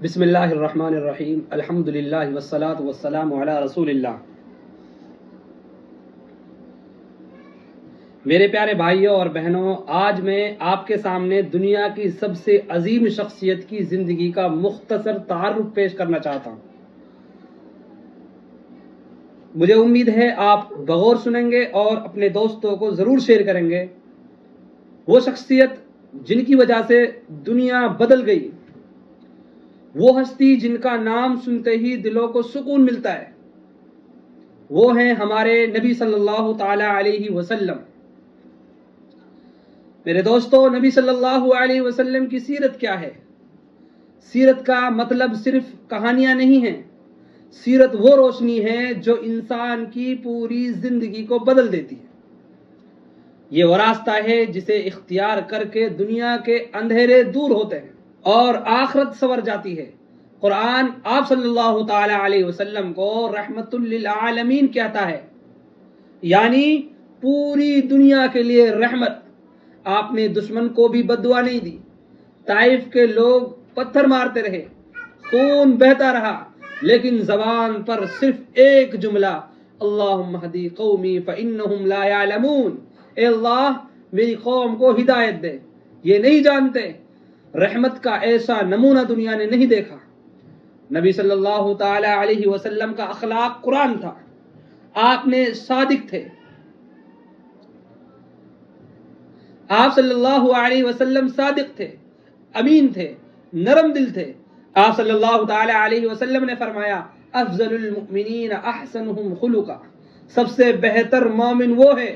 بسم اللہ الرحمن الرحیم، الحمدللہ والصلاة والسلام علی رسول اللہ۔ میرے پیارے بھائیوں اور بہنوں، آج میں آپ کے سامنے دنیا کی سب سے عظیم شخصیت کی زندگی کا مختصر تعارف پیش کرنا چاہتا ہوں۔ مجھے امید ہے آپ بغور سنیں گے اور اپنے دوستوں کو ضرور شیئر کریں گے۔ وہ شخصیت جن کی وجہ سے دنیا بدل گئی، وہ ہستی جن کا نام سنتے ہی دلوں کو سکون ملتا ہے، وہ ہیں ہمارے نبی صلی اللہ تعالی علیہ وسلم۔ میرے دوستو، نبی صلی اللہ علیہ وسلم کی سیرت کیا ہے؟ سیرت کا مطلب صرف کہانیاں نہیں ہیں، سیرت وہ روشنی ہے جو انسان کی پوری زندگی کو بدل دیتی ہے۔ یہ وہ راستہ ہے جسے اختیار کر کے دنیا کے اندھیرے دور ہوتے ہیں اور آخرت سنور جاتی ہے۔ قرآن آپ صلی اللہ تعالی علیہ وسلم کو رحمت للعالمین کہتا ہے، یعنی پوری دنیا کے لیے رحمت۔ آپ نے دشمن کو بھی بد دعا نہیں دی، طائف کے لوگ پتھر مارتے رہے، خون بہتا رہا، لیکن زبان پر صرف ایک جملہ، اللہم اہدی قومی فانہم لا یعلمون، اے اللہ میری قوم کو ہدایت دے، یہ نہیں جانتے۔ رحمت کا ایسا نمونہ دنیا نے نہیں دیکھا۔ نبی صلی اللہ تعالی علیہ وسلم کا اخلاق قرآن تھا۔ آپ نے صادق تھے، آپ صلی اللہ علیہ وسلم صادق تھے، امین تھے، نرم دل تھے۔ آپ صلی اللہ تعالی علیہ وسلم نے فرمایا، افضل المؤمنین احسنہم خلقا، سب سے بہتر مومن وہ ہے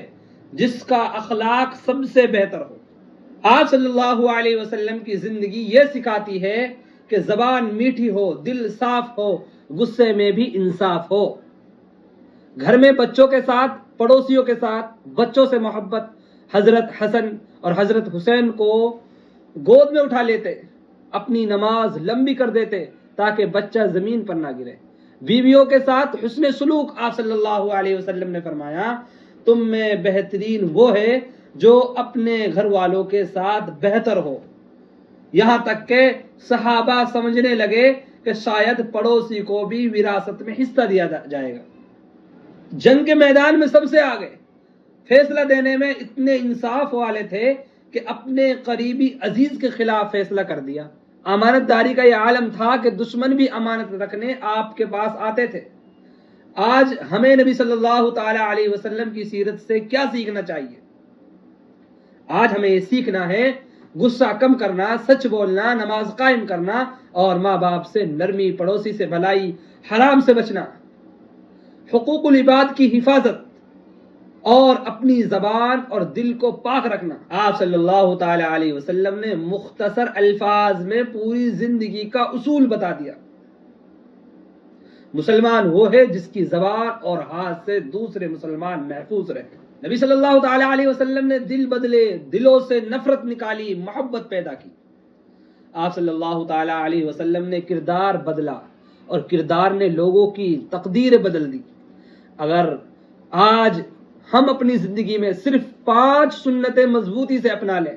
جس کا اخلاق سب سے بہتر ہو۔ آپ صلی اللہ علیہ وسلم کی زندگی یہ سکھاتی ہے کہ زبان میٹھی ہو، دل صاف ہو، غصے میں بھی انصاف ہو۔ گھر میں بچوں کے ساتھ، پڑوسیوں کے ساتھ، بچوں سے محبت۔ حضرت حسن اور حضرت حسین کو گود میں اٹھا لیتے، اپنی نماز لمبی کر دیتے تاکہ بچہ زمین پر نہ گرے۔ بیویوں کے ساتھ حسن سلوک، آپ صلی اللہ علیہ وسلم نے فرمایا، تم میں بہترین وہ ہے جو اپنے گھر والوں کے ساتھ بہتر ہو۔ یہاں تک کہ صحابہ سمجھنے لگے کہ شاید پڑوسی کو بھی وراثت میں حصہ دیا جائے گا۔ جنگ کے میدان میں سب سے آگے، فیصلہ دینے میں اتنے انصاف والے تھے کہ اپنے قریبی عزیز کے خلاف فیصلہ کر دیا۔ امانت داری کا یہ عالم تھا کہ دشمن بھی امانت رکھنے آپ کے پاس آتے تھے۔ آج ہمیں نبی صلی اللہ تعالی علیہ وسلم کی سیرت سے کیا سیکھنا چاہیے؟ آج ہمیں یہ سیکھنا ہے غصہ کم کرنا، سچ بولنا، نماز قائم کرنا اور ماں باپ سے نرمی، پڑوسی سے بھلائی، حرام سے بچنا، حقوق العباد کی حفاظت اور اپنی زبان اور دل کو پاک رکھنا۔ آپ صلی اللہ تعالی علیہ وسلم نے مختصر الفاظ میں پوری زندگی کا اصول بتا دیا۔ مسلمان وہ ہے جس کی زبان اور ہاتھ سے دوسرے مسلمان محفوظ رہے۔ نبی صلی اللہ تعالی علیہ وسلم نے دل بدلے، دلوں سے نفرت نکالی، محبت پیدا کی۔ آپ صلی اللہ تعالی علیہ وسلم نے کردار بدلا اور کردار نے لوگوں کی تقدیر بدل دی۔ اگر آج ہم اپنی زندگی میں صرف 5 سنتیں مضبوطی سے اپنا لیں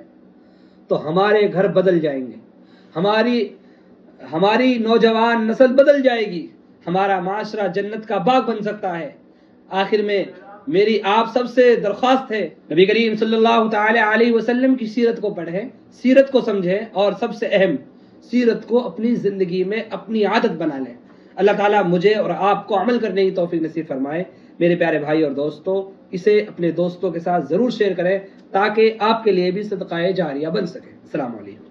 تو ہمارے گھر بدل جائیں گے، ہماری نوجوان نسل بدل جائے گی، ہمارا معاشرہ جنت کا باغ بن سکتا ہے۔ آخر میں میری آپ سب سے درخواست ہے، نبی کریم صلی اللہ تعالی علیہ وسلم کی سیرت کو پڑھیں، سیرت کو سمجھیں اور سب سے اہم، سیرت کو اپنی زندگی میں اپنی عادت بنا لیں۔ اللہ تعالیٰ مجھے اور آپ کو عمل کرنے کی توفیق نصیب فرمائے۔ میرے پیارے بھائی اور دوستو، اسے اپنے دوستوں کے ساتھ ضرور شیئر کریں تاکہ آپ کے لیے بھی صدقہ جاریہ بن سکے۔ السلام علیکم۔